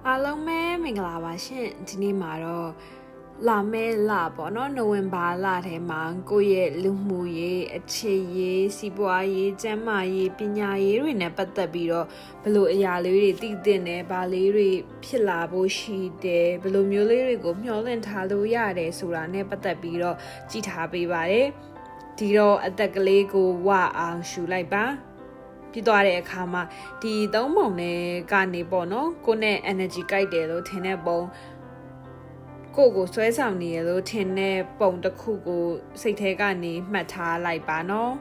အားလုံးပဲမင်္ဂလာပါရှင်ဒီနေ့မှာတော့လာမဲလာပေါ့နော်နိုဝင်ဘာလထဲမှာကိုယ့်ရဲ့လူမှုရေးအခြေရေးစီးပွားရေးကျန်းမာရေးပညာရေးတွေနဲ့ပတ်သက်ပြီးတော့ဘယ်လိုအရာလေးတွေသိသင့်တယ်ဘာလေးတွေဖြစ်လာဖို့ရှိတယ်ဘယ်လိုမျိုးလေးတွေကိုမျှော်လင့်ထားလို့ရတယ်ဆိုတာနဲ့ပတ်သက်ပြီးတော့ကြည့်ထားပေးပါတယ်ဒီတော့အသက်ကလေးကိုဝအောင်ရှူလိုက်ပါပြီးသွားတဲ့အခါမှာဒီသုံးပုံနဲ့ကနေပေါ့နော်ကိုနဲ့ energy ကြိုက်တယ်လို့ထင်တဲ့ပုံကိုဆွဲဆောင်နေရလို့ထင်တဲ့ပုံတစ်ခုကိုစိတ်ထဲကနေမှတ်ထားလိုက်ပါနော်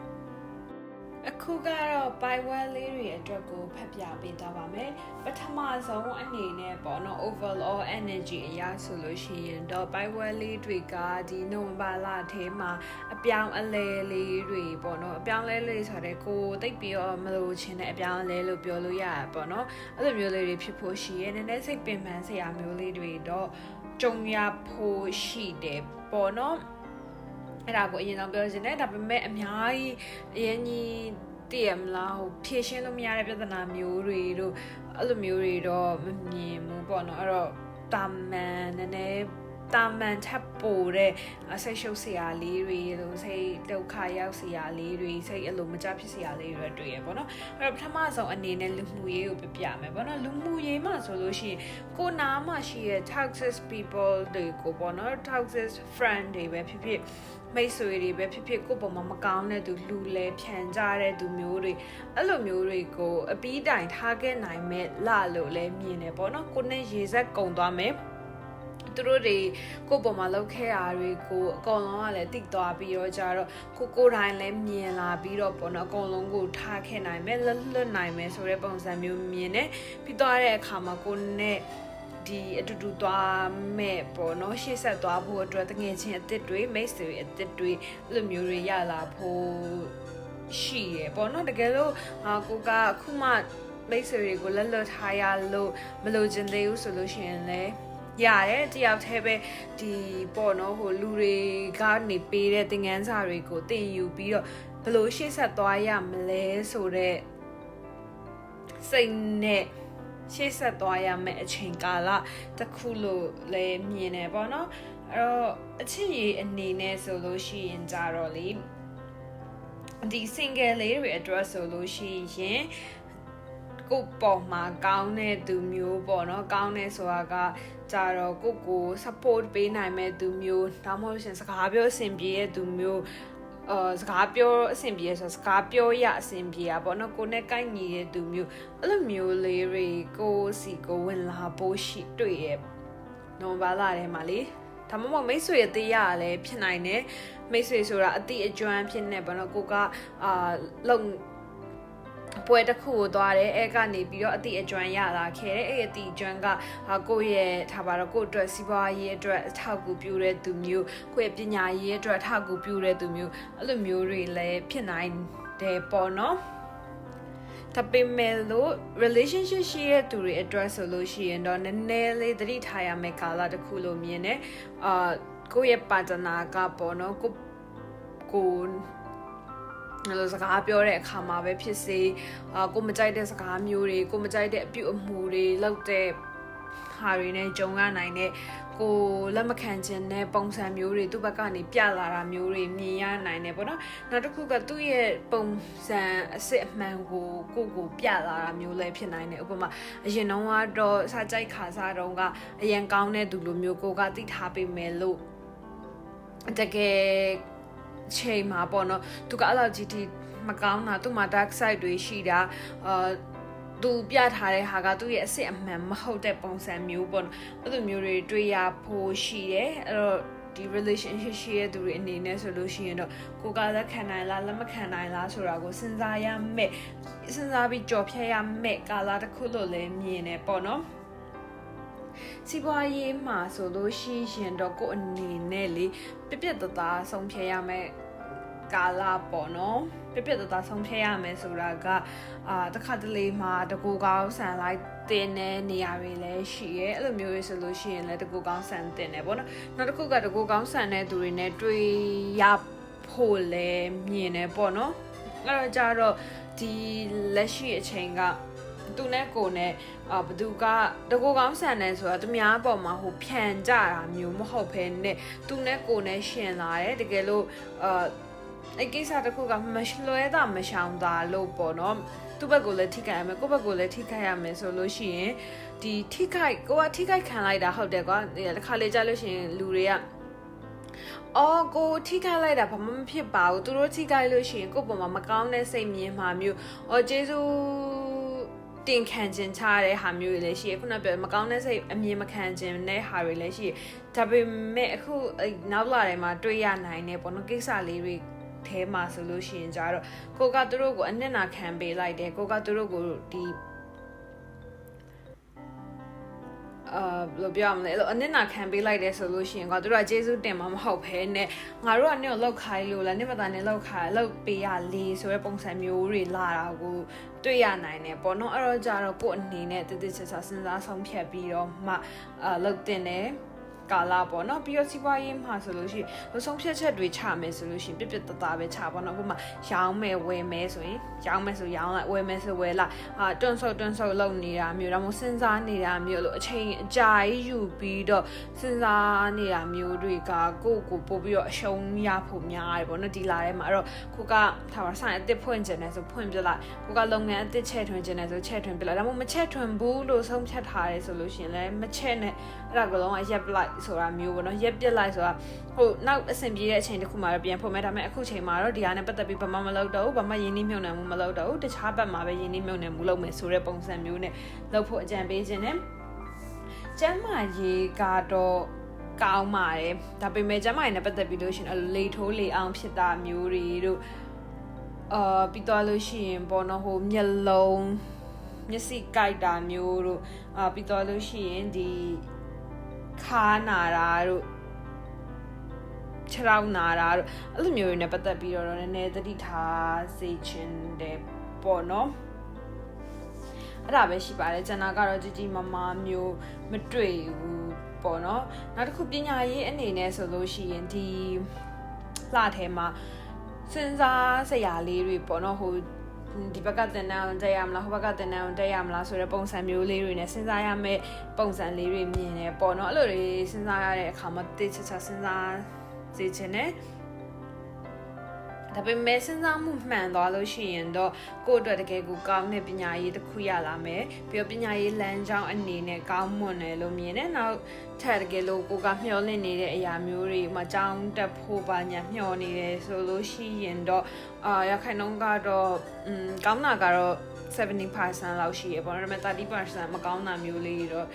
အခုကတော့ Bible လေးတွေအတွက်ကိုဖတ်ပြပေးသွားပါမယ်ပထမဆုံးအနေနဲ့ပေါ့နော် overall energy အရာဆိုလို့ရှိရင်တော့ Bible လေးတွေကဒီနိုဝင်ဘာလထဲမှာအပြောင်းအလဲလေးတွေပေါ့နော်အပြောင်းလဲလေးဆိုတဲ့ကိုတိတ်ပြီးတော့မလို့ချင်တဲ့အပြောင်းအလဲလို့ပြောလို့ရတာပေါ့နော်အဲ့လိုမျိုးလေးတွေဖြစ်ဖို့ရှိရဲ့နည်းနည်းစိတ်ပင်ပန်းစရာမျိုးလေးတွေတော့ကြုံရဖို့ရှိတယ်ပေါ့နော်အဲ့ဒါကိုအရင်ဆုံးပြောချင်တယ်ဒါပေမဲ့အများကြီးအရင်ကြီးတည်ရမလားဟိုဖြည့်ရှင်းလို့မရတဲ့ပြဿနာမျိုးတွေတို့အဲ့လိုမျိုးတွေတော့မမြင်ဘူးပေါ့နော်အဲ့တော့တာမန်နည်းနည်းတာမန်ထပ်ပိုတဲ့စိတ်ရှုပ်စရာလေးတွေလို့စိတ်ဒုက္ခရောက်စရာလေးတွေစိတ်အလိုမကျဖြစ်စရာလေးတွေတွေ့ရပေါ့နော်အဲ့တော့ပထမဆုံးအနေနဲ့လူမှုရေးကိုပြမယ်ပေါ့နော်လူမှုရေးမှာဆိုလို့ရှိရင်ကိုနားမှာရှိတဲ့ toxic people တွေကိုပေါ့နော် toxic friend တွေပဲဖြစ်ဖြစ်မိတ်ဆွေတွေပဲဖြစ်ဖြစ်ကိုယ့်ပေါ်မှာမကောင်းတဲ့သူလူလဲဖြန်ကြတဲ့သူမျိုးတွေအဲ့လိုမျိုးတွေကိုအပီးတိုင်ထားခဲ့နိုင်မဲ့လလို့လဲမြင်တယ်ပေါ့နော်ကိုနဲ့ရေဆက်ကုံသွားမယ်သူတို့တွေကိုယ့်ပေါ်မှာလောက်ခဲ့တာတွေကိုအကောင်လုံးကလည်းတိသွားပြီးတော့ကြတော့ကိုတိုင်းလည်းမြင်လာပြီးတော့ပေါ့နော်အကောင်လုံးကိုထားခဲ့နိုင်မယ်လွတ်နိုင်မယ်ဆိုတဲ့ပုံစံမျိုးမြင်တယ်ပြီးသွားတဲ့အခါမှာကိုနဲ့ဒီအတူတူသွားမဲ့ပေါ့နော်ရှေ့ဆက်သွားဖို့အတွက်တငယ်ချင်းအစ်စ်တွေမိတ်ဆွေအစ်စ်တွေအဲ့လိုမျိုးတွေရလာဖို့ရှိရပေါ့နော်တကယ်လို့ကိုကအခုမှမိတ်ဆွေတွေကိုလွတ်ထားရလို့မလို့ကျင်သေးဘူးဆိုလို့ရှိရင်လည်းရတယ်တယောက်တည်းပဲဒီပေါ့နော်ဟိုလူတွေကနေပေးတဲ့သင်ခန်းစာတွေကိုသင်ယူပြီးတော့ဘယ်လိုရှေ့ဆက်သွားရမလဲဆိုတော့စိတ်နဲ့ရှေ့ဆက်သွားရမယ့်အချိန်ကာလတစ်ခုလို့လည်းမြင်နေပေါ့နော်အဲ့တော့အချစ်ရည်အနေနဲ့ဆိုလို့ရှိရင်ကြတော့လေဒီ single လေးတွေအတွက်ဆိုလို့ရှိရင်ကိုပေါ်မှာကောင်းတဲ့သူမျိုးပေါ့နော်ကောင်းတဲ့ဆိုတာကကြတော့ကို support ပေးနိုင်မဲ့သူမျိုးဒါမှမဟုတ်ရှင်စကားပြောအဆင်ပြေတဲ့သူမျိုးစကားပြောအဆင်ပြေဆိုစကားပြောရအဆင်ပြေတာပေါ့နော်ကိုနဲ့ကိုက်ညီတဲ့သူမျိုးအဲ့လိုမျိုးလေးတွေကိုစီကိုဝင်လာဖို့ရှိတွေ့ရနော်ဘာလာထဲမှာလေဒါမှမဟုတ်မိတ်ဆွေအသေးရလည်းဖြစ်နိုင်တယ်မိတ်ဆွေဆိုတာအတိအကျွမ်းဖြစ်နေပေါ့နော်ကိုကလုံပွဲတစ်ခုကိုသွားတယ်အဲကနေပြီးတော့အတိအကျွမ်းရလာခဲ့တယ်အဲ့အတိအကျွမ်းကကိုယ့်ရဲ့ထားပါတော့ကိုယ့်အတွက်စီးပွားရေးအတွက်အထောက်အကူပြုတဲ့သူမျိုးကိုယ့်ရဲ့ပညာရေးအတွက်အထောက်အကူပြုတဲ့သူမျိုးအဲ့လိုမျိုးတွေလည်းဖြစ်နိုင်တယ်ပေါ့နော်ဒါပေမဲ့လို့ relationship ရှိတဲ့သူတွေအတွက်ဆိုလို့ရှိရင်တော့နည်းနည်းလေးသတိထားရမယ့်ကာလတစ်ခုလို့မြင်တယ်ကိုယ့်ရဲ့ partner ကပေါ့နော်ကိုအဲ့လိုစကားပြောတဲ့အခါမှာပဲဖြစ်စေကိုမကြိုက်တဲ့စကားမျိုးတွေကိုမကြိုက်တဲ့အပြုအမူတွေလောက်တဲ့ဟာတွေနဲ့ကြုံရနိုင်တဲ့ကိုလက်မခံခြင်းနဲ့ပုံစံမျိုးတွေသူ့ဘက်ကနေပြလာတာမျိုးတွေမြင်ရနိုင်တယ်ပေါ့နော်နောက်တစ်ခုကသူ့ရဲ့ပုံစံအစစ်အမှန်ကိုပြလာတာမျိုးလည်းဖြစ်နိုင်တယ်ဥပမာအရင်တော့ကတော့စာကြိုက်ခါစားတုန်းကအရင်ကောင်းတဲ့သူလိုမျိုးကိုကသိထားပေးမယ်လို့တကယ်ချိန်မှာပေါ့နော်သူကအဲ့လိုကြီးဒီမကောင်းတာသူ့မှာ dark side တွေရှိတာသူပြထားတဲ့ဟာကသူ့ရဲ့အစစ်အမှန်မဟုတ်တဲ့ပုံစံမျိုးပေါ့နော်အဲ့လိုမျိုးတွေတွေ့ရဖို့ရှိတယ်အဲ့တော့ဒီ relationship ရှိတဲ့သူတွေအနေနဲ့ဆိုလို့ရှိရင်တော့ကိုကလက်ခံနိုင်လားလက်မခံနိုင်လားဆိုတာကိုစဉ်းစားရမယ်စဉ်းစားပြီးကြော်ဖြတ်ရမယ်ကာလတစ်ခုလို့လည်းမြင်နေပေါ့နော်စီးပွားရေးမှာဆိုလို့ရှိရင်တော့ကိုအနေနဲ့လေပြက်သားဆုံးဖြတ်ရမယ်ကာလပေါ့နော်ပြက်သားဆုံးဖြတ်ရမယ်ဆိုတာကတခါတလေမှာတကူကောင်းဆန်လိုက်တင်တဲ့နေရာတွေလည်းရှိရဲအဲ့လိုမျိုးတွေဆိုလို့ရှိရင်လည်းတကူကောင်းဆန်တင်တယ်ပေါ့နော်နောက်တစ်ခုကတကူကောင်းဆန်တဲ့သူတွေနဲ့တွေ့ရဖို့လည်းမြင်တယ်ပေါ့နော်အဲ့တော့ကြတော့ဒီလက်ရှိအချိန်က သူနဲ့ကိုနဲ့ဘသူကတကူကောင်းဆန်တယ်ဆိုတာသူများအပေါ်မှာဟိုဖြန်ကြတာမျိုးမဟုတ်ဘဲနဲ့သူနဲ့ကိုနဲ့ရှင်လာတယ်တကယ်လို့အဲ့ကိစ္စတစ်ခုကမလွဲတာမရှောင်တာလို့ပေါ့နော်သူ့ဘက်ကိုလည်းထိခိုက်ရမယ်ကိုယ့်ဘက်ကိုလည်းထိခိုက်ရမယ်ဆိုလို့ရှိရင်ဒီထိခိုက်ကိုကထိခိုက်ခံလိုက်တာဟုတ်တယ်ကွာတစ်ခါလေကြားလို့ရှိရင်လူတွေကအော်ကိုထိခိုက်လိုက်တာဘာမှမဖြစ်ပါဘူးသူတို့ထိခိုက်လို့ရှိရင်ကိုယ့်ပေါ်မှာမကောင်းတဲ့စိတ်မြင်မှာမျိုးအော်ကျေးဇူးတင်ခံခြင်းချတဲ့ဟာမျိုးတွေလည်းရှိရခုနပြောမကောင်းတဲ့စိတ်အမြင်မခံခြင်းတဲ့ဟာတွေလည်းရှိရဒါပေမဲ့အခုနောက်လာတိုင်းမှာတွေ့ရနိုင်တယ်ပေါ့နော်ကိစ္စလေးတွေထဲမှာဆိုလို့ရှိရင်ကြတော့ကိုကသူတို့ကိုအနစ်နာခံပေးလိုက်တယ်ကိုကသူတို့ကိုဒီဘယ်လိုပြောရမလဲအဲ့လိုအနစ်နာခံပေးလိုက်တယ်ဆိုလို့ရှိရင်ကသူတို့ကကျေးဇူးတင်မှာမဟုတ်ဘဲနဲ့ငါတို့ကနင့်ကိုလောက်ခိုင်းလို့လားနင့်မသားနဲ့လောက်ခိုင်းလောက်ပေးရလေဆိုတဲ့ပုံစံမျိုးတွေလာတာကိုတွေ့ရနိုင်တယ်ပေါ့နော်အဲ့တော့ကြတော့ကို့အနေနဲ့တိတိကျကျစဉ်းစားဆုံးဖြတ်ပြီးတော့မှလောက်တင်တယ်ကာလာပေါ့နော်ပြီးတော့စီးပွားရေးမှာဆိုလို့ရှိရင်ဆုံးဖြတ်ချက်တွေချမယ်ဆိုလို့ရှိရင်ပြပြတသားပဲချပေါ့နော်အခုမှရောင်းမယ်ဝယ်မယ်ဆိုရင်ရောင်းမယ်ဆိုရောင်းလိုက်ဝယ်မယ်ဆိုဝယ်လိုက်တွန်းဆုပ်လုပ်နေတာမျိုးတော့မစဉ်းစားနေတာမျိုးလို့အချိန်အကြာကြီးယူပြီးတော့စဉ်းစားနေတာမျိုးတွေကကိုယ့်ကိုပို့ပြီးတော့အရှုံးရဖို့များတယ်ပေါ့နော်ဒီလာထဲမှာအဲ့တော့ကိုကထားပါဆိုင်အစ်စ်ဖွင့်ကျင်တယ်ဆိုဖွင့်ပြလိုက်ကိုကလုပ်ငန်းအစ်စ်ချဲ့ထွင်ကျင်တယ်ဆိုချဲ့ထွင်ပြလိုက်ဒါမှမဟုတ်မချဲ့ထွင်ဘူးလို့ဆုံးဖြတ်ထားတယ်ဆိုလို့ရှိရင်လည်းမချဲ့နဲ့အဲ့ဒါကလုံးဝရပ်ပလိုက်ဆိုတာမျိုးပေါ့နော်ရက်ပြစ်လိုက်ဆိုတာဟိုနောက်အဆင်ပြေတဲ့အချိန်တစ်ခုမှတော့ပြန်ဖို့မယ်ဒါပေမဲ့အခုချိန်မှာတော့ဒီဟာနဲ့ပတ်သက်ပြီးဘာမှမလုပ်တော့ဘူးဘာမှရင်းနှီးမြှုပ်နှံမှုမလုပ်တော့ဘူးတခြားဘက်မှာပဲရင်းနှီးမြှုပ်နှံမှုလုပ်မယ်ဆိုတဲ့ပုံစံမျိုးနဲ့လုပ်ဖို့အကြံပေးခြင်းနဲ့ကျမ်းမာရေးကတော့ကောင်းပါတယ်ဒါပေမဲ့ကျမ်းမာရေးနဲ့ပတ်သက်ပြီးလို့ရှိရင်လေထိုးလေအောင်ဖြစ်တာမျိုးတွေတို့ပြီးတော့လို့ရှိရင်ပေါ့နော်ဟိုမျက်လုံးမျက်စိကိုက်တာမျိုးတို့ပြီးတော့လို့ရှိရင်ဒီခါနာတာတို့ခြေထောက်နာတာတို့အဲ့လိုမျိုးတွေနဲ့ပတ်သက်ပြီးတော့နည်းနည်းသတိထားစေချင်တယ်ပေါ့နော်အဲ့ဒါပဲရှိပါတယ်ကျန်တာကတော့ကြီးကြီးမားမားမျိုးမတွေ့ဘူးပေါ့နော်နောက်တစ်ခုပညာရေးအနေနဲ့ဆိုလို့ရှိရင်ဒီလှထဲမှာစဉ်းစားစရာလေးတွေပေါ့နော်ဟိုဒီဘက်ကတင်တန်းတက်ရမလားဟိုဘက်ကတင်တန်းတက်ရမလားဆိုတဲ့ပုံစံမျိုးလေးတွေနဲ့စဉ်းစားရမယ့်ပုံစံလေးတွေမြင်တယ်ပေါ့နော်အဲ့လိုတွေစဉ်းစားရတဲ့အခါမှာတိကျကျစဉ်းစားစေချင်တယ်ဒါပေမဲ့စဉ်းစားမှုမှန်သွားလို့ရှိရင်တော့ကိုယ့်အတွက်တကယ်ကိုကောင်းတဲ့ပညာရေးတစ်ခုရလာမယ်ပြီးတော့ပညာရေးလမ်းကြောင်းအနေနဲ့ကောင်းမွန်တယ်လို့မြင်တယ်နောက်ထပ်တကယ်လို့ကိုကမျှော်လင့်နေတဲ့အရာမျိုးတွေမှာကြောင်းတက်ဖို့ပါညာမျှော်နေတယ်ဆိုလို့ရှိရင်တော့ရခိုင်နှုန်းကတော့ကောင်းတာကတော့70% လောက်ရှိရပေါ့နော်ဒါပေမဲ့30% မကောင်းတာမျိုးလေးတော့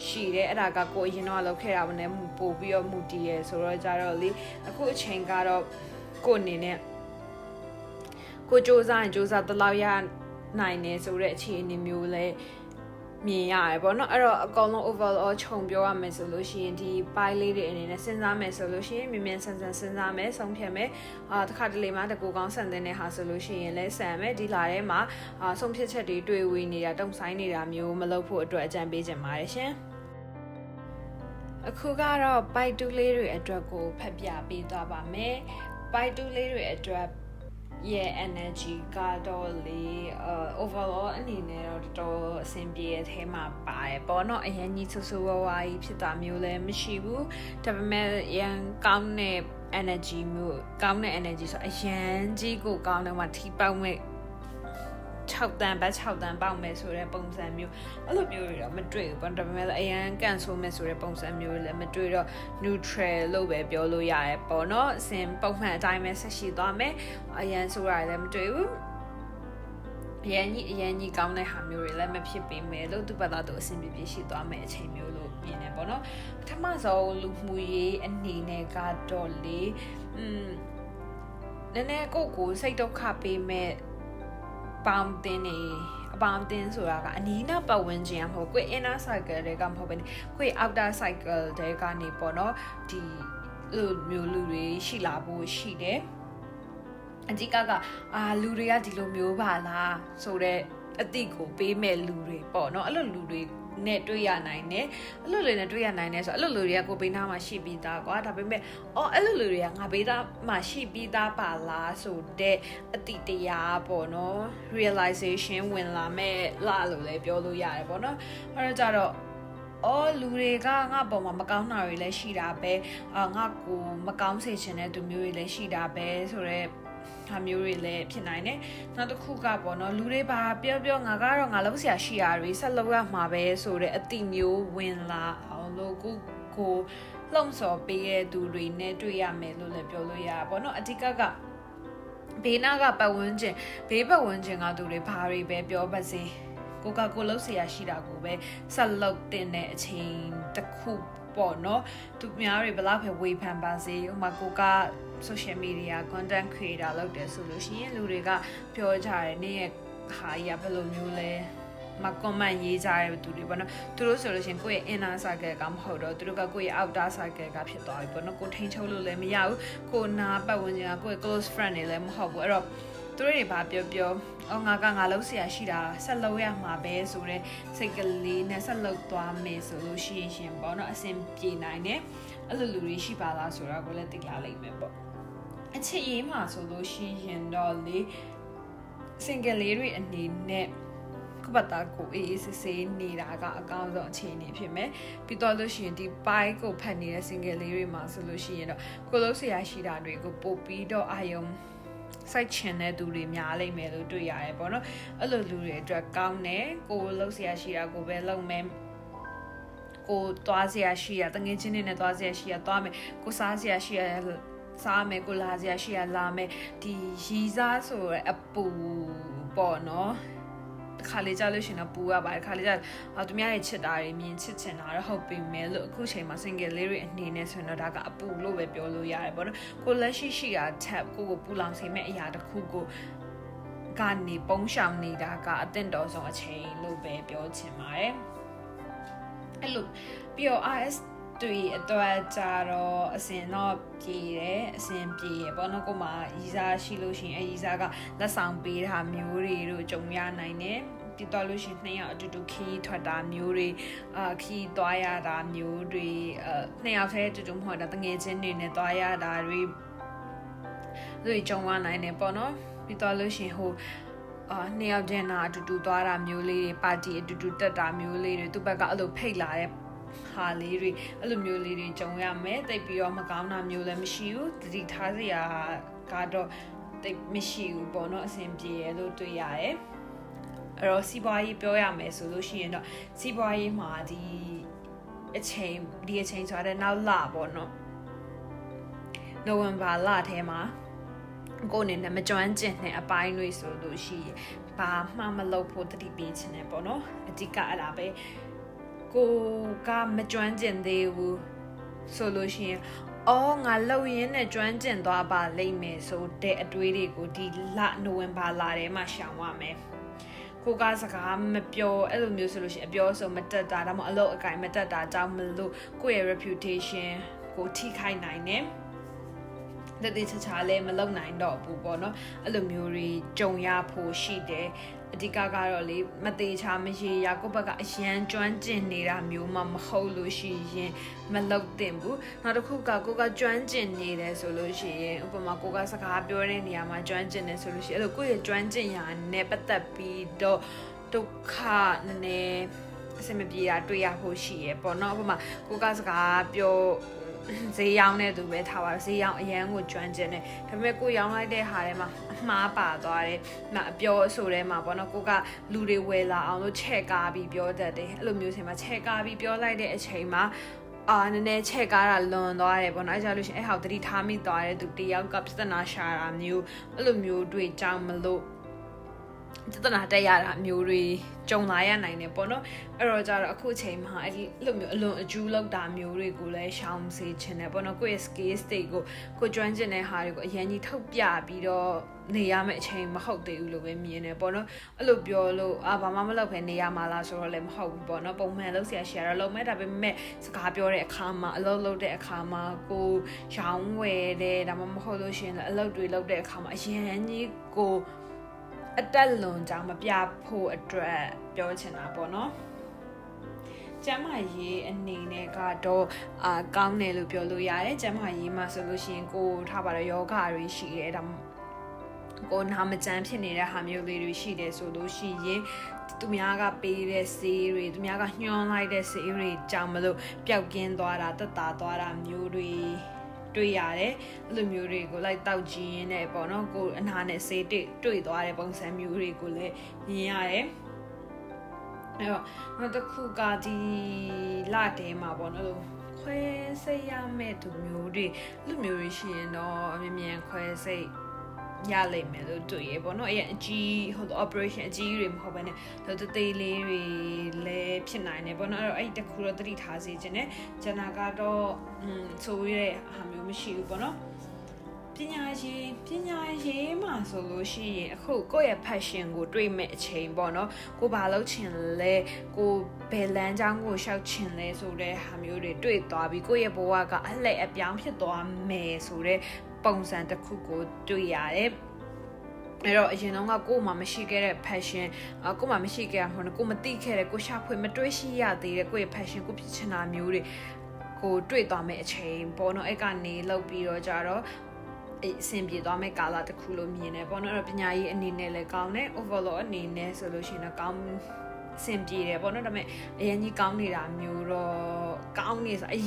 ရှိတယ်အဲ့ဒါကကိုအရင်တော့လုပ်ခဲ့တာပဲနဲ့ပို့ပြီးတော့မူတည်ရဆိုတော့ကြတော့လေအခုအချိန်ကတော့ကိုအနေနဲ့ကိုစ조사ရင်စ조사တလောက်ရနိုင်နေဆိုတဲ့အခြေအနေမျိုးလဲမြင်ရတယ်ပေါ့နော်အဲ့တော့အကောင်လုံး overall ခြုံပြောရမယ်ဆိုလို့ရှိရင်ဒီ pie လေးတွေအနေနဲ့စဉ်းစားမယ်ဆိုလို့ရှိရင်မြင်ဆန်စဉ်းစားမယ်ဆုံးဖြတ်မယ်တစ်ခါတလေမှတကူကောင်းဆန်တဲ့ဟာဆိုလို့ရှိရင်လဲဆန်မယ်ဒီလာထဲမှာဆုံးဖြတ်ချက်တွေတွေ့ဝေးနေတာတုံဆိုင်နေတာမျိုးမလုပ်ဖို့အတွက်အကြံပေးချင်ပါတယ်ရှင်အခုကတော့ pie 2လေးတွေအတွက်ကိုဖတ်ပြပေးသွားပါမယ် pie 2လေးတွေအတွက်ရဲ့ energy ကတော့လေ overall အနေနဲ့တော့တော်တော်အဆင်ပြေတဲ့ထဲမှာပါတယ်ပေါ့နော်အရင်ကြီးဆူဆူဝါးဝါးကြီးဖြစ်တာမျိုးလည်းမရှိဘူးဒါပေမဲ့ရန်ကောင်းတဲ့ energy မျိုးကောင်းတဲ့ energy ဆိုအရန်ကြီးကိုကောင်းတယ်မှာထိပေါက်မဲ့6တန်ပတ်6တန်ပေါက်မယ်ဆိုတဲ့ပုံစံမျိုးအဲ့လိုမျိုးတွေတော့မတွေ့ဘူးပေါ့ဒါပေမဲ့အရန်ကန်ဆိုးမယ်ဆိုတဲ့ပုံစံမျိုးလည်းမတွေ့တော့ neutral လို့ပဲပြောလို့ရတယ်ပေါ့နော်အစဉ်ပုံမှန်အတိုင်းပဲဆက်ရှိသွားမယ်အရန်ဆိုးရတယ်လည်းမတွေ့ဘူးအရန်ကြီးကောင်းတဲ့ဟာမျိုးတွေလည်းမဖြစ်ပေမဲ့လို့သူ့ဘက်ကသူအဆင်ပြေရှိသွားမယ်အချိန်မျိုးလို့မြင်နေပေါ့နော်ပထမဆုံးလူမှုရေးအနေနဲ့ကတော့လေနည်းနည်းကိုစိတ်ဒုက္ခပေးမဲ့ပေါင်းတင်နေအပေါင်းတင်ဆိုတာကအနီးနားပတ်ဝန်းကျင်မဟုတ်ကို inner cycle တွေကမဟုတ်ဘဲကို outer cycle တွေကနေပေါ့နော်ဒီလူမျိုးလူတွေရှိလာဖို့ရှိတယ်အဓိကလူတွေကဒီလိုမျိုးပါလားဆိုတော့ အတိကိုပေးမဲ့လူတွေပေါ့နော်အဲ့လိုလူတွေနဲ့တွေ့ရနိုင်တယ်အဲ့လိုလူနဲ့တွေ့ရနိုင်တယ်ဆိုတော့အဲ့လိုလူတွေကကိုပေးသားမှာရှိပြီးသားကွာဒါပေမဲ့အဲ့လိုလူတွေကငါပေးသားမှာရှိပြီးသားပါလားဆိုတဲ့အတိတရားပေါ့နော် realization ဝင်လာမဲ့လားလို့လည်းပြောလို့ရတယ်ပေါ့နော်အဲ့တော့ကြတော့လူတွေကငါပေါ်မှာမကောင်းတာတွေလည်းရှိတာပဲငါကိုမကောင်းစေချင်တဲ့သူမျိုးတွေလည်းရှိတာပဲဆိုတော့ဟာမျိုးတွေလည်းဖြစ်နိုင်တယ်နောက်တစ်ခုကပေါ့နော်လူတွေပါပြောငါကတော့ငါလုံးဆရာရှိရတွေဆက်လုပ်ရမှာပဲဆိုတဲ့အတိမျိုးဝင်လာအောင်လို့ကိုလှုံ့ဆော်ပေးတဲ့သူတွေနဲ့တွေ့ရမယ်လို့လည်းပြောလို့ရပါပေါ့နော်အဓိကဘေးနာကပတ်ဝန်းကျင်ဘေးပတ်ဝန်းကျင်ကသူတွေဘာတွေပဲပြောပါစေကိုလုံးဆရာရှိတာကိုပဲဆက်လုပ်တဲ့အချိန်တစ်ခုပေါ့နော်သူများတွေဘယ်လောက်ပဲဝေဖန်ပါစေဥပမာကိုက social media content creator လုပ်တယ်ဆိုလို့ရှိရင်လူတွေကပြောကြတယ်နေ့ရဲ့ဟာကြီးကဘယ်လိုမျိုးလဲမ comment ရေးကြတဲ့သူတွေပေါ့နော်သူတို့ဆိုလို့ရှိရင်ကိုယ့်ရဲ့ inner circle ကမဟုတ်တော့သူတို့ကကိုယ့်ရဲ့ outer circle ကဖြစ်သွားပြီပေါ့နော်ကိုထိန်ချုပ်လို့လည်းမရဘူးကိုနာပတ်ဝန်းကျင်ကကိုယ့်ရဲ့ close friend တွေလည်းမဟုတ်ဘူးအဲ့တော့သူတို့တွေဘာပြောငါလုံးဆရာရှိတာဆက်လုပ်ရမှာပဲဆိုတော့စိတ်ကလေးနဲ့ဆက်လုပ်သွားမယ်ဆိုလို့ရှိရင်ပေါ့နော်အဆင်ပြေနိုင်တယ်အဲ့လိုလူတွေရှိပါလားဆိုတာကိုလည်းသိလာလိမ့်မယ်ပေါ့အချစ်ရေးမှာဆိုလို့ရှိရင်တော့လေ single လေးတွေအနေနဲ့ကိုပတ်သားကိုအေးစစ်စစ်နေတာကအကောင်းဆုံးအခြေအနေဖြစ်မယ်ပြီးတော့လို့ရှိရင်ဒီပိုင်းကိုဖတ်နေတဲ့ single လေးတွေမှာဆိုလို့ရှိရင်တော့ကိုလုံးဆရာရှိတာတွေကိုပို့ပြီးတော့အာယုံစိုက်ချင်တဲ့သူတွေများလိမ့်မယ်လို့တွေ့ရတယ်ပေါ့နော်အဲ့လိုလူတွေအတွက်ကောင်းတယ်ကိုလုံးဆရာရှိတာကိုပဲလုပ်မယ်ကိုသွားစရာရှိရတငယ်ချင်းတွေနဲ့သွားစရာရှိရသွားမယ်ကိုစားစရာရှိရစားမယ်ကိုလာစရာရှိရလာမယ်ဒီရီစားဆိုရအပူပေါ့နော်ခါလေးကြလို့ရှင်တော့ပူရပါတယ်ခါလေးကြသူများရဲ့ချစ်တာတွေမြင်ချစ်ချင်တာတော့ဟုတ်ပြီမဲ့လို့အခုချိန်မှာ single လေးတွေအနေနဲ့ဆိုရင်တော့ဒါကအပူလို့ပဲပြောလို့ရတယ်ပေါ့နော်ကိုလက်ရှိတာ tab ကိုပူလောင်စေမဲ့အရာတစ်ခုကိုကနေပုံရှောင်နေတာကအသင့်တော်ဆုံးအချိန်လို့ပဲပြောချင်ပါတယ်အဲ့လိုပြီးတော့ RS တွေအတွက်ကြတော့အစင်တော့ပြေတယ်အစင်ပြေရပေါ့နော်ကိုမရီစားရှိလို့ရှိရင်ရီစားကလက်ဆောင်ပေးတာမျိုးတွေတို့ကြုံရနိုင်တယ်ပြီးတော့လို့ရှိရင်နှစ်ယောက်အတူတူခီးထွက်တာမျိုးတွေခီးသွားရတာမျိုးတွေနှစ်ယောက်တည်းအတူတူမဟုတ်တာတငယ်ချင်းတွေနဲ့သွားရတာတွေကြုံရနိုင်တယ်ပေါ့နော်ပြီးတော့လို့ရှိရင်နှစ်ယောက်တည်းနာအတူတူသွားတာမျိုးလေးတွေပါတီအတူတူတက်တာမျိုးလေးတွေသူ့ဘက်ကအဲ့လိုဖိတ်လာတဲ့ဟာလေးတွေအဲ့လိုမျိုးလေးတွေကြုံရမယ်တိတ်ပြီးတော့မကောင်းတာမျိုးလည်းမရှိဘူးတတိထားစရာကတော့တိတ်မရှိဘူးပေါ့နော်အဆင်ပြေရလို့တွေ့ရတယ်အဲ့တော့စီးပွားရေးပြောရမယ်ဆိုလို့ရှိရင်တော့စီးပွားရေးမှာဒီအချိန်ဆိုတဲ့နောက်လပေါ့နော်နိုဝင်ဘာလထဲမှာကိုနေနဲ့မကျွမ်းကျင်တဲ့အပိုင်းတွေဆိုလို့ရှိရင်ဘာမှမလုပ်ဖို့တတိပေးချင်တယ်ပေါ့နော်အဓိကအဲ့ဒါပဲကိုကမကျွမ်းကျင်သေးဘူးဆိုလို့ရှိရင်ငါလှုပ်ရင်းနဲ့ကျွမ်းကျင်သွားပါလိမ့်မယ်ဆိုတဲ့အတွေးတွေကိုဒီနိုဝင်ဘာလထဲမှာရှောင်ရမယ်ကိုကစကားမပြောအဲ့လိုမျိုးဆိုလို့ရှိရင်အပြောဆိုမတက်တာဒါမှမဟုတ်အလုပ်အကိုင်မတက်တာကြောင့်မလို့ကိုယ့်ရဲ့ reputation ကိုထိခိုက်နိုင်တယ်တတိချာလည်းမလုံနိုင်တော့ဘူးပေါ့နော်အဲ့လိုမျိုးတွေကြုံရဖို့ရှိတယ်အဓိကကတော့လေမသေးချာမရေရာကိုယ့်ဘက်ကအရန်ကျွမ်းကျင်နေတာမျိုးမှမဟုတ်လို့ရှိရင်မလုံတင်ဘူးနောက်တစ်ခုကကိုကကျွမ်းကျင်နေတယ်ဆိုလို့ရှိရင်ဥပမာကိုကစကားပြောတဲ့နေရာမှာကျွမ်းကျင်တယ်ဆိုလို့ရှိရင်အဲ့လိုကိုယ့်ရဲ့ကျွမ်းကျင်ရာနဲ့ပတ်သက်ပြီးတော့ဒုက္ခနည်းနည်းအဆင်မပြေတာတွေ့ရဖို့ရှိရပေါ့နော်ဥပမာကိုကစကားပြောဈေးရောင်းတဲ့သူပဲထားပါဈေးရောင်းအရန်ကိုကျွမ်းကျင်တယ်ဒါပေမဲ့ကိုရောင်းလိုက်တဲ့ဟာထဲမှာအမှားပါသွားတယ်အပြောအဆိုထဲမှာပေါ့နော်ကိုကလူတွေဝယ်လာအောင်လို့ချဲ့ကားပြီးပြောတတ်တယ်အဲ့လိုမျိုးချိန်မှာချဲ့ကားပြီးပြောလိုက်တဲ့အချိန်မှာနည်းနည်းချဲ့ကားတာလွန်သွားတယ်ပေါ့နော်အဲ့ကြလို့ရှိရင်အဲ့ဟာတတိထားမိသွားတဲ့သူတယောက်ကပြဿနာရှာတာမျိုးအဲ့လိုမျိုးတွေ့ကြောင်းမလို့ပြဿနာတက်ရတာမျိုးတွေကြုံလာရနိုင်တယ်ပေါ့နော်အဲ့တော့ကြတော့အခုချိန်မှာအဲ့လိုမျိုးအလွန်အကျူးလောက်တာမျိုးတွေကိုလည်းရှောင်စေချင်တယ်ပေါ့နော်ကိုယ့်ရဲ့ skills တွေကိုကျွမ်းကျင်တဲ့ဟာတွေကိုအရင်ကြီးထုတ်ပြပြီးတော့နေရမယ့်အချိန်မဟုတ်သေးဘူးလို့ပဲမြင်တယ်ပေါ့နော်အဲ့လိုပြောလို့ဘာမှမလုပ်ဘဲနေရမှာလားဆိုတော့လည်းမဟုတ်ဘူးပေါ့နော်ပုံမှန်လုပ်ဆရာရှိရတော့လုပ်မဲ့ဒါပေမဲ့စကားပြောတဲ့အခါမှာအလုပ်လုပ်တဲ့အခါမှာကိုရောင်းဝယ်တဲ့ဒါမှမဟုတ်လို့ရှိရင်လည်းအလုပ်တွေလုပ်တဲ့အခါမှာအရင်ကြီးကို အတက်လွန်ကြောင့်မပြဖို့အတွက်ပြောချင်တာပေါ့နော်ကျမရေးအနေနဲ့ကတော့ကောင်းတယ်လို့ပြောလို့ရတယ်ကျမရေးမှာဆိုလို့ရှိရင်ကိုထားပါတော့ယောဂတွေရှိတယ်ဒါကိုနာမကျန်းဖြစ်နေတဲ့ဟာမျိုးလေးတွေရှိတယ်ဆိုလို့ရှိရင်သူများကပေးတဲ့ဆေးတွေသူများကညှောင်းလိုက်တဲ့ဆေးတွေကြောင့်မလို့ပျောက်ကင်းသွားတာတက်တာသွားတာမျိုးတွေတွေ့ရတယ်အဲ့လိုမျိုးတွေကိုလိုက်တောက်ကြည့်ရင်းနဲ့ပေါ့နော်ကိုအနာနဲ့ဆေးတွေ့သွားတဲ့ပုံစံမျိုးတွေကိုလည်းမြင်ရတယ်အဲ့တော့နောက်တစ်ခုကဒီလာတဲမှာပေါ့နော်ခွဲစိတ်ရမဲ့သူမျိုးတွေလူမျိုးတွေရှိရင်တော့အမြင်ခွဲစိတ်ရလိမ့်မယ်လို့တွေ့ရပေါ့နော်အဲ့အကြီးဟို operation အကြီးတွေမဟုတ်ဘဲနဲ့တသေးလေးတွေလည်းဖြစ်နိုင်တယ်ပေါ့နော်အဲ့တော့အဲ့တခုတော့သတိထားစေချင်တယ်ဂျနာကတော့ဆိုရတဲ့ဟာမျိုးမရှိဘူးပေါ့နော်ပညာရေးမှာဆိုလို့ရှိရင်အခုကိုယ့်ရဲ့ passion ကိုတွေ့မဲ့အချိန်ပေါ့နော်ကိုဘာလုပ်ချင်လဲကိုဘယ်လမ်းကြောင်းကိုရှောက်ချင်လဲဆိုတဲ့ဟာမျိုးတွေတွေ့သွားပြီးကိုယ့်ရဲ့ဘဝကအလှည့်အပြောင်းဖြစ်သွားမယ်ဆိုတဲ့ပုံစံတစ်ခုကိုတွေ့ရတယ်အဲ့တော့အရင်တော့ကကို့မှာမရှိခဲ့တဲ့ passion ကို့မှာမရှိခဲ့တာမဟုတ်ဘူးကိုမသိခဲ့တဲ့ကိုရှာဖွေမတွေးရှိရသေးတဲ့ကိုယ့်ရဲ့ passion ကိုဖြစ်ချင်တာမျိုးတွေကိုတွေ့သွားမယ်အချိန်ပေါ့နော်အဲ့ကနေလောက်ပြီးတော့ကြတော့အဆင်ပြေသွားမယ့်ကာလတစ်ခုလို့မြင်တယ်ပေါ့နော်အဲ့တော့ပညာရေးအနေနဲ့လည်းကောင်းတယ် overall အနေနဲ့ဆိုလို့ရှိရင်တော့ကောင်းအဆင်ပြေတယ်ပေါ့နော်ဒါပေမဲ့အရင်ကြီးကောင်းနေတာမျိုးတော့ကောင်းနေဆိုအ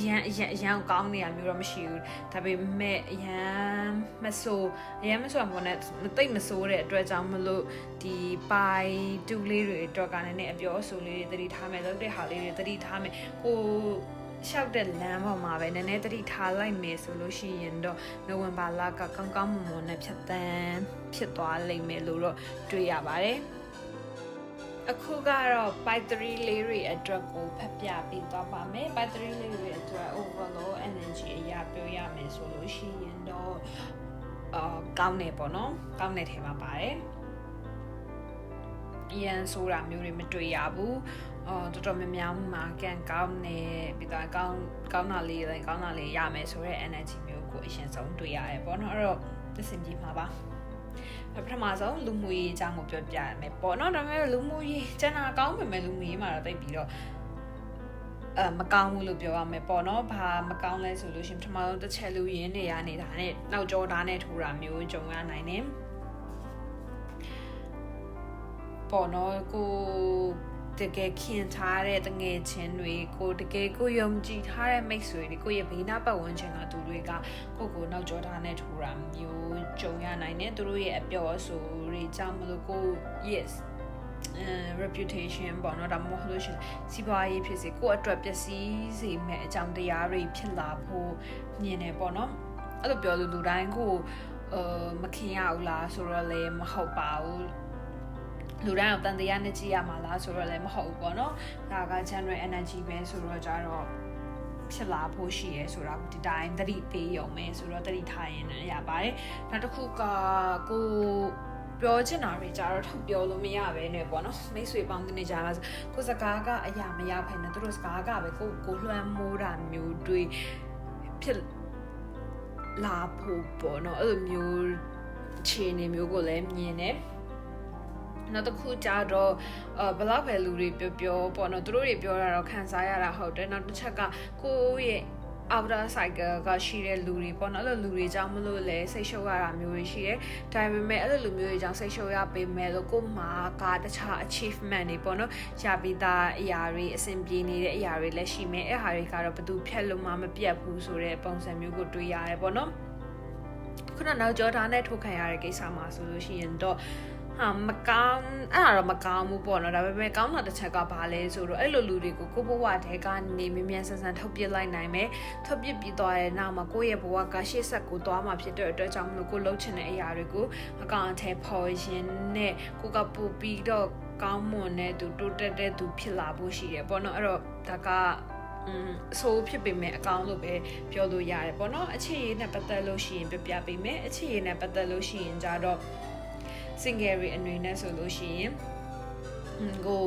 ရန်ကောင်းနေတာမျိုးတော့မရှိဘူးဒါပေမဲ့အရန်မဆိုးမှာနဲ့တိတ်မဆိုးတဲ့အတွက်ကြောင့်မလို့ဒီပိုင်တူလေးတွေအတွက်ကလည်းအပြောအဆိုလေးတွေသတိထားမယ်လုပ်တဲ့ဟာလေးတွေသတိထားမယ်ကိုရှောက်တဲ့လမ်းပေါ်မှာပဲနည်းနည်းသတိထားလိုက်မယ်ဆိုလို့ရှိရင်တော့နိုဝင်ဘာလကကောင်းကောင်းမွန်မွန်နဲ့ဖြစ်သွားလိမ့်မယ်လို့တော့တွေ့ရပါတယ်အခုကတော့ Pi3 လေးတွေအတွက်ကိုဖတ်ပြပေးသွားပါမယ် Pi3 လေးတွေအတွက် overall energy အရာပြောရမယ်ဆိုလို့ရှိရင်တော့ကောင်းတယ်ပေါ့နော်ကောင်းတဲ့ထဲမှာပါတယ်အရန်ဆိုတာမျိုးတွေမတွေ့ရဘူးတော်တော်များများမှာကန်ကောင်းနေပြီးတော့ကောင်းတာလေးရမယ်ဆိုတဲ့ energy မျိုးကိုအရင်ဆုံးတွေ့ရတယ်ပေါ့နော်အဲ့တော့သင်ကြည့်မှာပါပထမဆုံးလူမှုရေးအကြောင်းကိုပြောပြရမယ်ပေါ့နော်ဒါပေမဲ့လူမှုရေးကျန်တာကောင်းပေမဲ့လူမှုရေးမှာတော့တိတ်ပြီးတော့မကောင်းဘူးလို့ပြောရမယ်ပေါ့နော်ဘာမကောင်းလဲဆိုလို့ရှင်ပထမဆုံးတစ်ချက်လူရင်းနေရနေတာနဲ့နောက်ကျောဓာတ်နဲ့ထိုးတာမျိုးကြုံရနိုင်တယ်ပေါ့နော်ကိုတကယ်ခင်ထားတဲ့တငယ်ချင်းတွေကိုတကယ်ကိုယုံကြည်ထားတဲ့မိတ်ဆွေတွေကိုရဲ့ဘေးနားပတ်ဝန်းကျင်ကသူတွေကကိုနောက်ကျောထားနဲ့ထိုးတာမျိုးကြုံရနိုင်တယ်သူတို့ရဲ့အပြောအဆိုတွေကြောင့်မလို့ကို yes reputation ပေါ့နော်ဒါမှမဟုတ်လို့ရှိရင်စီးပွားရေးဖြစ်စေကိုအတွက်ပျက်စီးစေမဲ့အကြောင်းတရားတွေဖြစ်လာဖို့မြင်တယ်ပေါ့နော်အဲ့လိုပြောလို့လူတိုင်းကိုမခင်ရဘူးလားဆိုတော့လည်းမဟုတ်ပါဘူးလူတိုင်းအောင်တန်တရားနဲ့ကြည့်ရမှာလားဆိုတော့လည်းမဟုတ်ဘူးပေါ့နော်ဒါက general energy ပဲဆိုတော့ကြတော့ဖြစ်လာဖို့ရှိရဲဆိုတာဒီတိုင်းသတိပေးရုံပဲဆိုတော့သတိထားရင်လည်းရပါတယ်နောက်တစ်ခုကကိုပြောချင်တာတွေကြတော့ထုတ်ပြောလို့မရပဲနဲ့ပေါ့နော်မိတ်ဆွေပေါင်းတင်နေကြတာကိုစကားကအရာမရဖိုင်နဲ့သူတို့စကားကပဲကိုလွှမ်းမိုးတာမျိုးတွေဖြစ်လာဖို့ပေါ့နော်အဲ့လိုမျိုးခြေနေမျိုးကိုလည်းမြင်တယ်နောက်တစ်ခုကြတော့ဘလောက်ပဲလူတွေပြောပေါ့နော်သူတို့တွေပြောတာတော့ခံစားရတာဟုတ်တယ်နောက်တစ်ချက်ကကိုရဲ့ outer cycle ကရှိတဲ့လူတွေပေါ့နော်အဲ့လိုလူတွေကြောင့်မလို့လဲစိတ်ရှုပ်ရတာမျိုးတွေရှိတယ်ဒါပေမဲ့အဲ့လိုလူမျိုးတွေကြောင့်စိတ်ရှုပ်ရပေမဲ့လို့ကိုမှာကတခြား achievement တွေပေါ့နော်ရပြီးသားအရာတွေအဆင်ပြေနေတဲ့အရာတွေလည်းရှိမယ်အဲ့ဟာတွေကတော့ဘယ်သူဖြတ်လို့မှမပြတ်ဘူးဆိုတဲ့ပုံစံမျိုးကိုတွေ့ရတယ်ပေါ့နော်ခုနနောက်ကျောဓာတ်နဲ့ထုတ်ခံရတဲ့ကိစ္စမှာဆိုလို့ရှိရင်တော့မကောင်းအဲ့ဒါတော့မကောင်းဘူးပေါ့နော်ဒါပေမဲ့ကောင်းတာတစ်ချက်ကဘာလဲဆိုတော့အဲ့လိုလူတွေကိုကိုဘဝထဲကနေမြ мян ဆန်းဆန်းထုတ်ပြလိုက်နိုင်မယ်ထုတ်ပြပြီးသွားတဲ့နောက်မှာကိုယ့်ရဲ့ဘဝကရှေ့ဆက်ကိုသွားမှာဖြစ်တဲ့အတွက်ကြောင့်မလို့ကိုလှုပ်ချင်တဲ့အရာတွေကိုအကောင်အထည်ဖော်ရင်နဲ့ကိုကပူပြီးတော့ကောင်းမွန်တဲ့သူတိုးတက်တဲ့သူဖြစ်လာဖို့ရှိတယ်ပေါ့နော်အဲ့တော့ဒါကအဆိုးဖြစ်ပေမဲ့အကောင်းလို့ပဲပြောလို့ရတယ်ပေါ့နော်အခြေရည်နဲ့ပတ်သက်လို့ရှိရင်ပြပေးမယ်အခြေရည်နဲ့ပတ်သက်လို့ရှိရင်ကြတော့single အနေနဲ့ဆိုလို့ရှိရင်ကို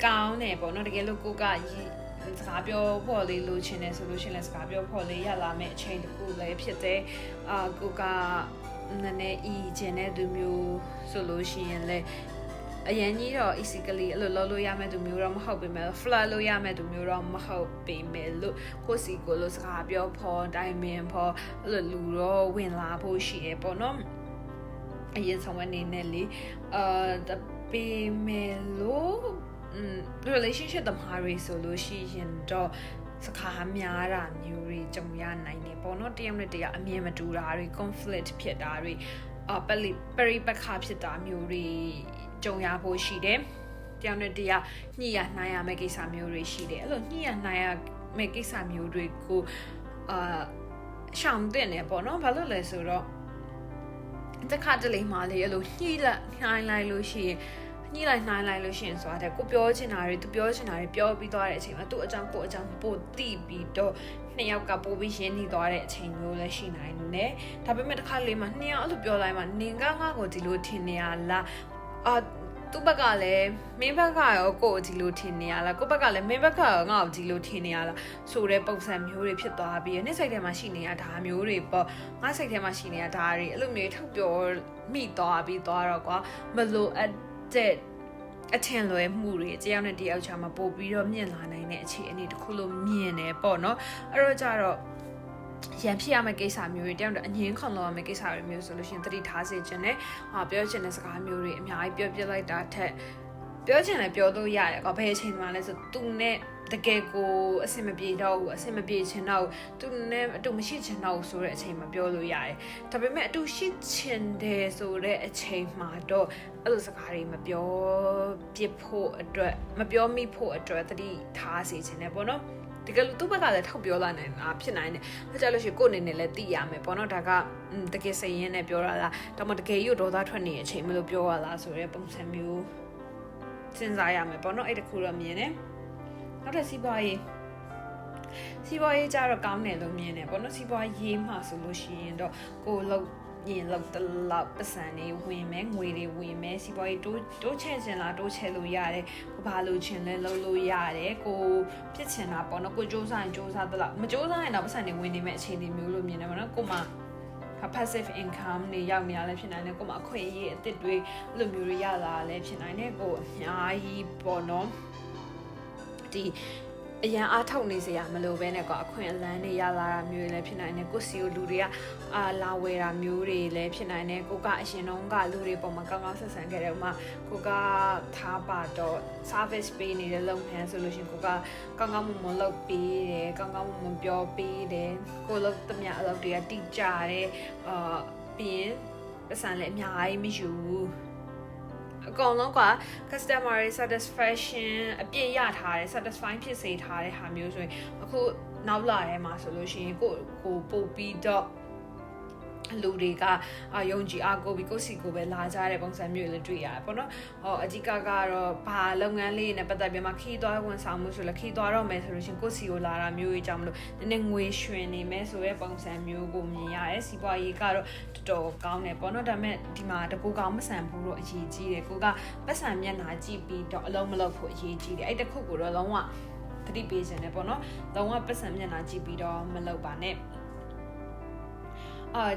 ကောင်းတယ်ပေါ့နော်တကယ်လို့ကိုကစကားပြောဖို့လေးလိုချင်တယ်ဆိုလို့ရှိရင်လည်းစကားပြောဖို့လေးရလာမယ့်အချိန်တစ်ခုလည်းဖြစ်တယ်ကိုက နည်းနည်းဤကျင်တဲ့သူမျိုးဆိုလို့ရှိရင်လည်းအရင်ကြီးတော့ easily အဲ့လိုလုပ်လို့ရမယ့်သူမျိုးတော့မဟုတ်ပေမဲ့ flirt လို့ရမယ့်သူမျိုးတော့မဟုတ်ပေမဲ့လို့ကိုစီကိုလို့စကားပြောဖို့တိုင်ပင်ဖို့အဲ့လိုလူတော့ဝင်လာဖို့ရှိရပေါ့နော်အရင်ဆုံးအနေနဲ့လေတပေမဲ့လို့relationship သမားတွေဆိုလို့ရှိရင်တော့စကားများတာမျိုးတွေကြုံရနိုင်တယ်ပေါ့နော်တယောက်နဲ့တယောက်အမြင်မတူတာတွေ conflict ဖြစ်တာတွေပရိပက္ခဖြစ်တာမျိုးတွေကြုံရဖို့ရှိတယ်တယောက်နဲ့တယောက်ညှိရနှိုင်းရမယ့်ကိစ္စမျိုးတွေရှိတယ်အဲ့လိုညှိရနှိုင်းရမယ့်ကိစ္စမျိုးတွေကိုရှောင်တဲ့နေပေါ့နော်ဘာလို့လဲဆိုတော့တခါတလေမှလေအဲ့လိုညှိလိုက်နှိုင်းလိုက်လို့ရှိရင်ညှိလိုက်နှိုင်းလိုက်လို့ရှိရင်ဆိုတာတဲ့ကိုပြောချင်တာတွေသူပြောချင်တာတွေပြောပြီးသွားတဲ့အချိန်မှာသူ့အကြောင်းကိုအကြောင်းပို့တိပြီးတော့နှစ်ယောက်ကပို့ပြီးရင်းနှီးသွားတဲ့အချိန်မျိုးလည်းရှိနိုင်တယ်ဒါပေမဲ့တစ်ခါလေမှနှစ်ယောက်အဲ့လိုပြောလိုက်မှနင်ကငါ့ကိုဒီလိုထင်နေရလားသူ့ဘက်ကလည်းမင်းဘက်ကရောကိုယ်ဒီလိုထင်နေရလားကိုယ့်ဘက်ကလည်းမင်းဘက်ကရောငါ့ကိုဒီလိုထင်နေရလားဆိုတဲ့ပုံစံမျိုးတွေဖြစ်သွားပြီးနေ့စိတ်ထဲမှာရှိနေတာဒါမျိုးတွေပေါ့ငါစိတ်ထဲမှာရှိနေတာဒါတွေအဲ့လိုမျိုးထုတ်ပြောမိသွားပြီးသွားတော့ကွာမလိုအပ်တဲ့အထင်လွယ်မှုတွေတယောက်နဲ့တယောက်ချာမှာပို့ပြီးတော့မြင့်လာနိုင်တဲ့အခြေအနေတစ်ခုလို့မြင်တယ်ပေါ့နော်အဲ့တော့ကြတော့ရန်ဖြစ်ရမယ့်ကိစ္စမျိုးတွေတယောက်တော့အငင်းခွန်လို့ရမယ့်ကိစ္စတွေမျိုးဆိုလို့ရှိရင်သတိထားစေချင်တယ်ပြောချင်တဲ့စကားမျိုးတွေအများကြီးပြောပြလိုက်တာထက်ပြောချင်တယ်ပြောလို့ရတယ်ကွာဘယ်အချိန်မှလဲဆိုသူနဲ့တကယ်ကိုအဆင်မပြေတော့ဘူးအဆင်မပြေချင်တော့သူနဲ့အတူမရှိချင်တော့ဆိုတဲ့အချိန်မှာပြောလို့ရတယ်ဒါပေမဲ့အတူရှိချင်တယ်ဆိုတဲ့အချိန်မှာတော့အဲ့လိုစကားတွေမပြောပြဖို့အတွက်မပြောမိဖို့အတွက်သတိထားစေချင်တယ်ပေါ့နော်တကယ်လို့သူ့ဘက်ကလည်းထောက်ပြောလာနိုင်တာဖြစ်နိုင်တယ်။ဒါကြလို့ရှိရင်ကိုယ့်အနေနဲ့လည်းသိရမယ်ပေါ့နော်။ဒါကတကယ်စိတ်ရင်းနဲ့ပြောရလား။ဒါမှတကယ်ရွဒေါသထွက်နေတဲ့အချိန်မလို့ပြောရလားဆိုတဲ့ပုံစံမျိုးစဉ်းစားရမယ်ပေါ့နော်။အဲ့တခုတော့မြင်တယ်။နောက်တစ်စီးပွားရေးကြတော့ကောင်းတယ်လို့မြင်တယ်ပေါ့နော်။စီးပွားရေးမှဆိုလို့ရှိရင်တော့ကိုယ်လောက်ရင်လောက်တလောက်ပတ်စံတွေဝင်မယ်ငွေတွေဝင်မယ်စီးပွားရေးတိုးချဲ့ချင်လားတိုးချဲ့လို့ရတယ်ကိုဘာလို့ချင်လဲလုပ်လို့ရတယ်ကိုဖြစ်ချင်တာပေါ့နော်ကိုစူးစမ်းသလောက်မစူးစမ်းရင်တော့ပတ်စံတွေဝင်နေမဲ့အခြေအနေမျိုးလို့မြင်တယ်ပေါ့နော်ကိုမှ passive income တွေရောက်နေရလဲဖြစ်နိုင်တယ်ကိုမှအခွင့်အရေးအသစ်တွေအဲ့လိုမျိုးတွေရလာလဲဖြစ်နိုင်တယ်ကိုအများကြီးပေါ့နော်ဒီအရန်အားထုတ်နေစရာမလိုပဲနဲ့ကွာအခွင့်အလမ်းတွေရလာတာမျိုးတွေလည်းဖြစ်နိုင်တယ်ကိုစီကိုလူတွေကလာဝယ်တာမျိုးတွေလည်းဖြစ်နိုင်တယ်ကိုကအရင်တုန်းကလူတွေပေါ်မှာကောင်းကောင်းဆက်ဆံခဲ့တယ်ဥမာကိုကထားပါတော့ service ပေးနေတဲ့လုပ်ငန်းဆိုလို့ရှိရင်ကိုကကောင်းကောင်းမွန်လုပ်ပေးတယ်ကောင်းကောင်းမွန်ပြောပေးတယ်ကိုလုပ်သမျှအလုပ်တွေကတိကျတယ်ပြီးရင်ပတ်စံလည်းအများကြီးမယူဘူးအကောင်လုံးက customer satisfaction အပြည့်ရထားတယ် satisfying ဖြစ်စေထားတဲ့ဟာမျိုးဆိုရင်အခုနောက်လာထဲမှာဆိုလို့ရှိရင်ကိုပို့ပြီးတော့လူတွေကယုံကြည်အားကိုပြီးကိုစီကိုပဲလာကြတဲ့ပုံစံမျိုးလည်းတွေ့ရတယ်ပေါ့နော်အဓိကကတော့ဘာလုပ်ငန်းလေးနဲ့ပတ်သက်ပြီးမှခီးသွားဝန်ဆောင်မှုဆိုလည်းခီးသွားတော့မယ်ဆိုလို့ရှိရင်ကိုစီကိုလာတာမျိုးကြီးကြောင့်မလို့နည်းနည်းငွေရွှင်နေမယ်ဆိုတဲ့ပုံစံမျိုးကိုမြင်ရတယ်စီးပွားရေးကတော့တော်ကောင်းတယ်ပေါ့နော်ဒါပေမဲ့ဒီမှာတကူကောင်းမဆန်ဘူးတော့အရေးကြီးတယ်ကိုကပတ်စံမျက်နှာကြည့်ပြီးတော့အလုံးမလုံးဖို့အရေးကြီးတယ်အဲ့တခုကိုတော့လုံးဝသတိပေးခြင်းတယ်ပေါ့နော်လုံးဝပတ်စံမျက်နှာကြည့်ပြီးတော့မလုပ်ပါနဲ့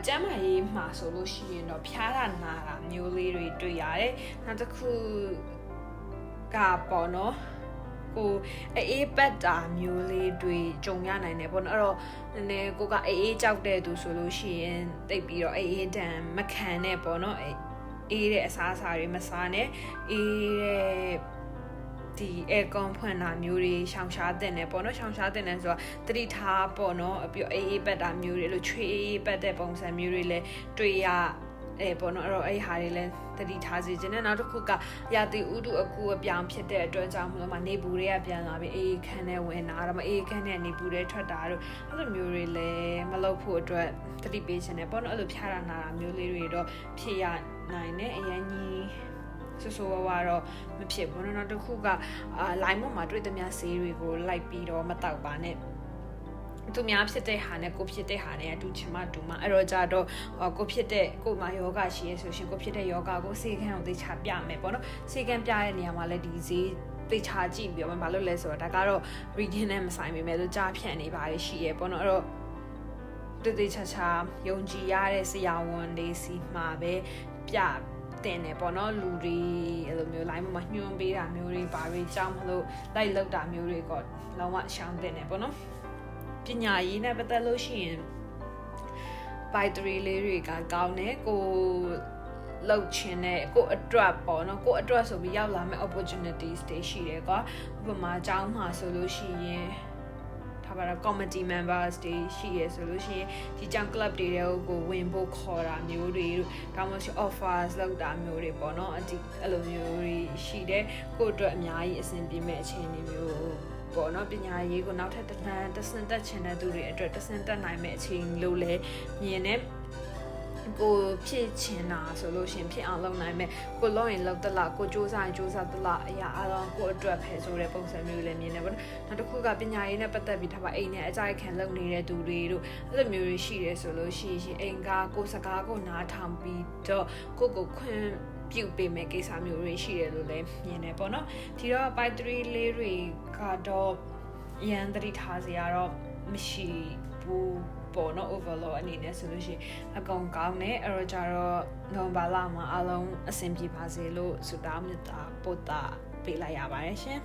ကျမ်းမာရေးမှာဆိုလို့ရှိရင်တော့ဖျားတာနာတာမျိုးလေးတွေတွေ့ရတယ်။နောက်တစ်ခုကပေါ့နော်ကိုအေးပတ်တာမျိုးလေးတွေကြုံရနိုင်တယ်ပေါ့နော်အဲ့တော့နည်းနည်းကိုကအေးကြောက်တဲ့သူဆိုလို့ရှိရင်တိတ်ပြီးတော့အေးတန်မခံနဲ့ပေါ့နော်အေးတဲ့အစားအစာတွေမစားနဲ့အေးတဲ့ဒီ aircon ဖွင့်တာမျိုးတွေရှောင်ရှားတဲ့နယ်ပေါ့နော်ရှောင်ရှားတဲ့နယ်ဆိုတာတတိထားပေါ့နော်ပြီးအေးပတ်တာမျိုးတွေအဲ့လိုချွေးပတ်တဲ့ပုံစံမျိုးတွေလည်းတွေ့ရပေါ့နော်အဲ့တော့အဲ့ဟာတွေလည်းတတိထားစေခြင်းနဲ့နောက်တစ်ခုကရာသီဥတုအကူအပြောင်းဖြစ်တဲ့အတွက်ကြောင့်မလို့နေပူတွေကပြန်လာပြီးအေးခန်းနဲ့ဝင်တာတော့မအေးခန်းနဲ့နေပူတွေထွက်တာတို့အဲ့လိုမျိုးတွေလည်းမလုပ်ဖို့အတွက်တတိပေးခြင်းနဲ့ပေါ့နော်အဲ့လိုဖျားတာနာတာမျိုးလေးတွေတော့ဖြစ်ရနိုင်တယ်အရင်ကြီးဆိုဝါတော့မဖြစ်ဘူးနော်တစ်ခုကလိုင်းပေါ်မှာတွေ့သမျှဆေးတွေကိုလိုက်ပြီးတော့မတောက်ပါနဲ့သူများဖြစ်တဲ့ဟာနဲ့ကိုဖြစ်တဲ့ဟာနဲ့အတူချင်မှတူမှအဲ့တော့ကြတော့ကိုဖြစ်တဲ့ကိုမှာယောဂရှိရဲဆိုရှင်ကိုဖြစ်တဲ့ယောဂကိုစေခန်းကိုသိချပြမယ်ပေါ့နော်စေခန်းပြတဲ့နေရာမှာလည်းဒီဈေးသိချကြည့်ပြီးတော့ဘာလို့လဲဆိုတော့ဒါကတော့ reading နဲ့မဆိုင်ပေမဲ့လို့ကြားဖြန့်နေပါလေရှိရဲပေါ့နော်အဲ့တော့တ တေချာချာယုံကြည်ရတဲ့ဆရာဝန်လေးစီမှာပဲပြတင်တယ်ပေါ့နော်လူတွေအဲ့လိုမျိုး line မှာညွှန်ပေးတာမျိုးတွေဘာတွေကြောက်မလို့လိုက်လောက်တာမျိုးတွေကလုံးဝရှောင်တင်တယ်ပေါ့နော်ပညာရေးနဲ့ပတ်သက်လို့ရှိရင် battery လေးတွေကကောင်းတယ်ကိုလောက်ချင်တဲ့ကိုအတွက်ပေါ့နော်ကိုအတွက်ဆိုပြီးရောက်လာမဲ့ opportunities တွေရှိတယ်ကွာဥပမာအကြောင်းမှာဆိုလို့ရှိရင်ဒါပါတော့ committee members တွေရှိရဆိုလို့ရှိရင်ဒီကြောင် club တွေကိုဝင်ဖို့ခေါ်တာမျိုးတွေဒါမှမဟုတ် offers လောက်တာမျိုးတွေပေါ့နော်အဲ့လိုမျိုးတွေရှိတယ်ကိုအတွက်အများကြီးအဆင်ပြေမဲ့အခြေအနေမျိုးပေါ့နော်ပညာရေးကိုနောက်ထပ်တစ်ဆင့်တက်ချင်တဲ့သူတွေအတွက်တစ်ဆင့်တက်နိုင်မဲ့အခြေအနေလို့လည်းမြင်တယ်ကိုဖြစ်ချင်တာဆိုလို့ရှင်ဖြစ်အောင်လုပ်နိုင်မယ်ကိုလုပ်ရင်လုပ်တလားကိုစူးစမ်းတလားအရာအလုံးကိုအတွက်ပဲဆိုတဲ့ပုံစံမျိုးလည်းမြင်တယ်ပေါ့နော်နောက်တစ်ခုကပညာရေးနဲ့ပတ်သက်ပြီးဒါပါအိမ်နဲ့အကြိုက်ခံလုပ်နေတဲ့သူတွေတို့အဲ့လိုမျိုးတွေရှိတယ်ဆိုလို့ရှိရင်အိမ်ကကိုစကားကိုနားထောင်ပြီးတော့ကိုခွင့်ပြုတ်ပေးမယ်ကိစ္စမျိုးတွေရှိတယ်လို့လည်းမြင်တယ်ပေါ့နော်ဒီတော့ by 3 လေးတွေကတော့ရန်တတိထားစရာတော့မရှိဘူးပေါ်နော် overload အနေနဲ့ဆိုလို့ရှိရင်အကောင်ကောင်းတယ်အဲ့တော့ကြတော့နိုဝင်ဘာလမှာအားလုံးအဆင်ပြေပါစေလို့ဆုတောင်းမေတ္တာပို့တာပေးလိုက်ရပါတယ်ရှင်